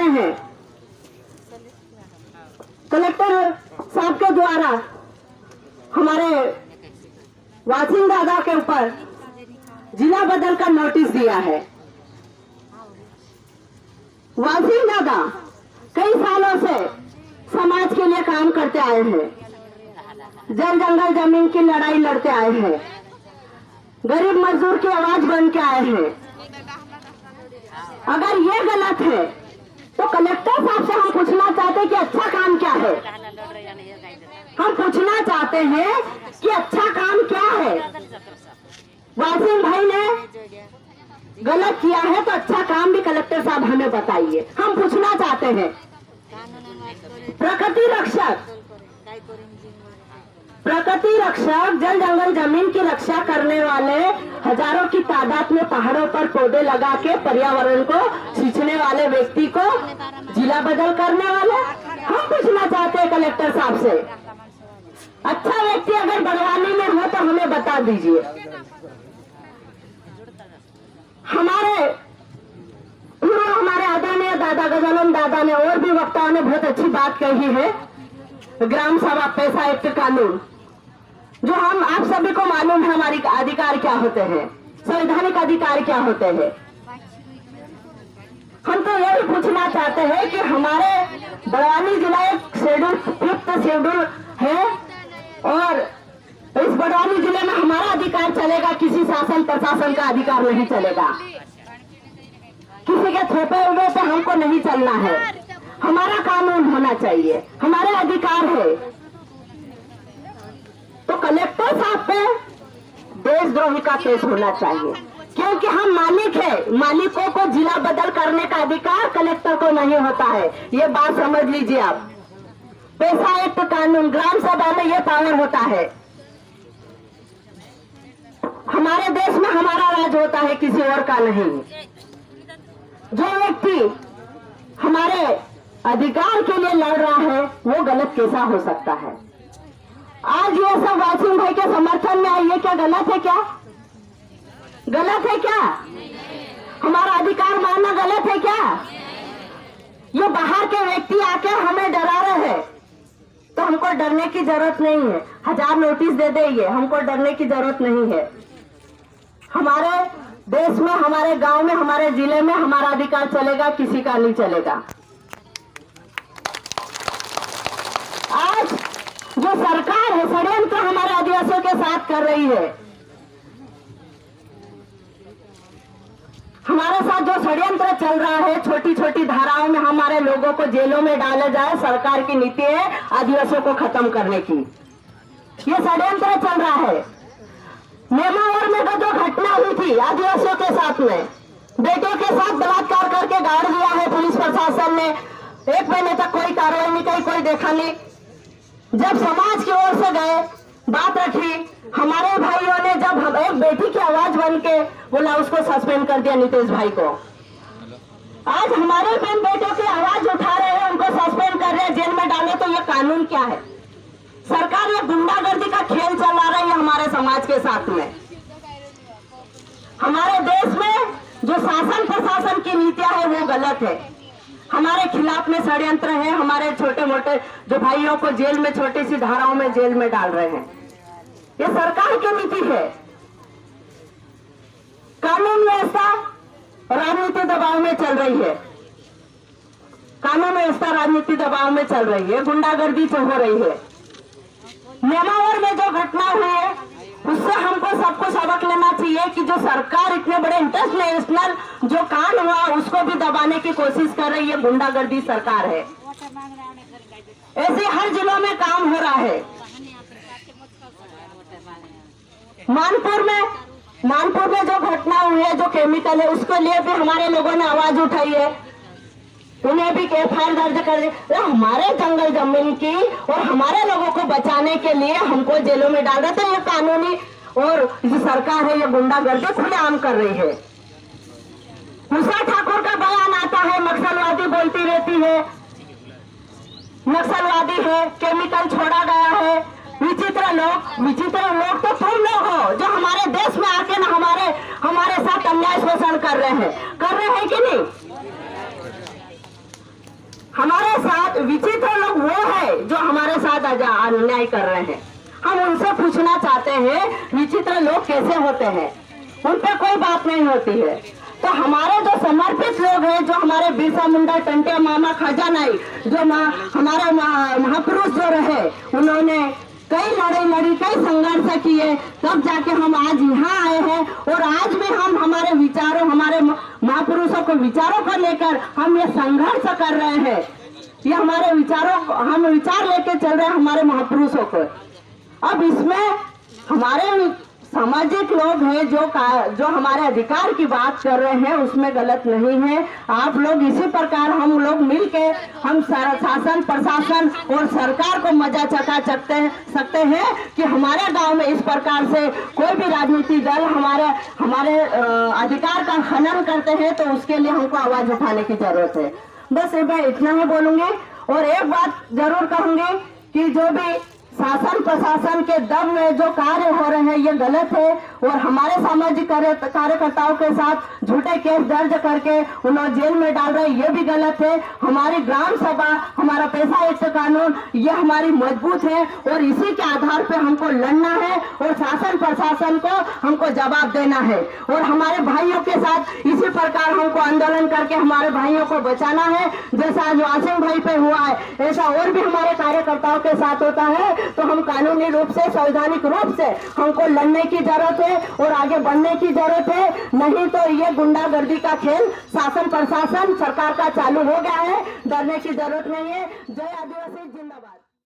रहे हैं। कलेक्टर साहब के द्वारा हमारे वासिम दादा के ऊपर जिला बदल कर नोटिस दिया है। वासिम दादा कई सालों से समाज के लिए काम करते आए हैं, जल जंगल जमीन की लड़ाई लड़ते आए हैं, गरीब मजदूर की आवाज बन के आए हैं। अगर ये गलत है तो कलेक्टर साहब से हम पूछना चाहते हैं कि अच्छा काम क्या है। हम पूछना चाहते हैं कि अच्छा काम क्या है। वासिम भाई ने गलत किया है तो अच्छा काम भी कलेक्टर साहब हमें बताइए। हम पूछना चाहते हैं प्रकृति रक्षक जल जंगल जमीन की रक्षा करने वाले हजारों की तादाद में पहाड़ों पर पौधे लगा के पर्यावरण को सींचने वाले व्यक्ति को जिला बदल करने वाले हम पूछना चाहते हैं कलेक्टर साहब से। अच्छा व्यक्ति अगर बड़वानी में हो तो हमें बता दीजिए। हमारे आदरणीय दादा गजानन दादा ने और भी वक्ताओं ने बहुत अच्छी बात कही है। ग्राम सभा पैसा एक्ट कानून जो हम आप सभी को मालूम है हमारी अधिकार क्या होते हैं, संवैधानिक अधिकार क्या होते हैं। हम तो यही पूछना चाहते हैं कि हमारे बड़वानी जिला एक शेड्यूल 5th शेड्यूल है और इस बड़वानी जिले में हमारा अधिकार चलेगा, किसी शासन प्रशासन का अधिकार नहीं चलेगा। किसी के थोपे हुए पे हमको नहीं चलना है। हमारा कानून होना चाहिए, हमारे अधिकार है। तो कलेक्टर साहब पे देशद्रोही का केस होना चाहिए क्योंकि हम मालिक है। मालिकों को जिला बदल करने का अधिकार कलेक्टर को नहीं होता है। ये बात समझ लीजिए आप। पैसा एक्ट कानून ग्राम सभा में ये पावर होता है। हमारे देश में हमारा राज होता है, किसी और का नहीं। जो व्यक्ति हमारे अधिकार के लिए लड़ रहा है वो गलत कैसा हो सकता है। आज ये सब वासिम भाई के समर्थन में आई है, क्या गलत है? क्या गलत है? क्या हमारा अधिकार मानना गलत है? क्या ये बाहर के व्यक्ति आके हमें डरा रहे हैं तो हमको डरने की जरूरत नहीं है। 1000 नोटिस दे देंगे, हमको डरने की जरूरत नहीं है। हमारे देश में, हमारे गांव में, हमारे जिले में हमारा अधिकार चलेगा, किसी का नहीं चलेगा। आज जो सरकार है षड्यंत्र हमारे आदिवासियों के साथ कर रही है। हमारे साथ जो षड्यंत्र चल रहा है, छोटी छोटी धाराओं में हमारे लोगों को जेलों में डाला जाए, सरकार की नीति है आदिवासियों को खत्म करने की। ये षड्यंत्र चल रहा है। नेमावर में जो घटना हुई थी आदिवासियों के साथ में, बेटों के साथ बलात्कार करके गाड़ दिया है पुलिस प्रशासन ने। 1 महीने तक कोई कार्रवाई नहीं की, कोई देखा नहीं। जब समाज की ओर से गए, बात रखी, हमारे भाइयों ने जब हम एक बेटी की आवाज बन के बोला, उसको सस्पेंड कर दिया नीतीश भाई को। आज हमारे बहन बेटों की आवाज उठा रहे हैं, उनको सस्पेंड कर रहे हैं, जेल में डाले। तो ये कानून क्या है? सरकार ने गुंडागर्दी का खेल चला रही है हमारे समाज के साथ में। हमारे देश में जो शासन प्रशासन की नीतियां है वो गलत है। हमारे खिलाफ में षड्यंत्र है। हमारे छोटे मोटे जो भाइयों को जेल में, छोटी सी धाराओं में जेल में डाल रहे हैं। ये सरकार की नीति है। कानून व्यवस्था राजनीति दबाव में चल रही है। कानून व्यवस्था राजनीति दबाव में चल रही है, गुंडागर्दी हो रही है। नेमावर में जो घटना हुई है उससे हमको सबको सबक लेना चाहिए कि जो सरकार इतने बड़े इंटरनेशनल जो कांड हुआ उसको भी दबाने की कोशिश कर रही है, गुंडागर्दी सरकार है। ऐसे हर जिलों में काम हो रहा है। मानपुर में जो घटना हुई है, जो केमिकल है, उसके लिए भी हमारे लोगों ने आवाज उठाई है। उन्हें भी एफआईआर दर्ज कर दी। हमारे जंगल जमीन की और हमारे लोगों को बचाने के लिए हमको जेलों में डाल रहे थे। ये कानूनी और जो सरकार है ये गुंडागर्दी खुलेआम कर रही है। उषा ठाकुर का बयान आता है, नक्सलवादी बोलती रहती है, नक्सलवादी है, केमिकल छोड़ा गया है। विचित्र लोग तो तुम लोग हो जो हमारे देश में आके ना हमारे साथ अन्याय शोषण कर रहे हैं कि नहीं? हमारे साथ विचित्र लोग वो है जो हमारे साथ अन्याय कर रहे हैं। हम उनसे पूछना चाहते हैं विचित्र लोग कैसे होते हैं, उन पे कोई बात नहीं होती है। तो हमारे जो समर्पित लोग हैं, जो हमारे बिरसा मुंडा, टंटे मामा, खजा नाई, जो हमारे महापुरुष जो रहे, उन्होंने कई लड़ी, कई संघर्ष किए, तब जाके हम आज यहाँ आए हैं। और आज भी हम हमारे विचारों, हमारे महापुरुषों के विचारों को लेकर हम ये संघर्ष कर रहे हैं। ये हमारे विचारों, हम विचार लेके चल रहे हैं हमारे महापुरुषों को। अब इसमें हमारे सामाजिक लोग हैं जो हमारे अधिकार की बात कर रहे हैं, उसमें गलत नहीं है। आप लोग इसी प्रकार हम लोग मिलके हम शासन, प्रशासन और सरकार को मजा चखा सकते हैं कि हमारे गांव में इस प्रकार से कोई भी राजनीतिक दल हमारे अधिकार का खनन करते हैं, तो उसके लिए हमको आवाज उठाने की जरूरत है। बस मैं इतना ही बोलूंगी। और एक बात जरूर कहूंगी कि जो भी शासन प्रशासन के दम में जो कार्य हो रहे हैं ये गलत है। और हमारे सामाजिक कार्यकर्ताओं के साथ झूठे केस दर्ज करके उन्हें जेल में डाल रहे हैं, ये भी गलत है। हमारी ग्राम सभा, हमारा पैसा एक्ट कानून, ये हमारी मजबूत है और इसी के आधार पे हमको लड़ना है और शासन प्रशासन को हमको जवाब देना है। और हमारे भाइयों के साथ इसी प्रकार हमको आंदोलन करके हमारे भाइयों को बचाना है। जैसा आज वासिम भाई पे हुआ है, ऐसा और भी हमारे कार्यकर्ताओं के साथ होता है। तो हम कानूनी रूप से, संवैधानिक रूप से हमको लड़ने की जरूरत है और आगे बढ़ने की जरूरत है। नहीं तो ये गुंडागर्दी का खेल शासन प्रशासन सरकार का चालू हो गया है, डरने की जरूरत नहीं है। जय आदिवासी जिंदाबाद।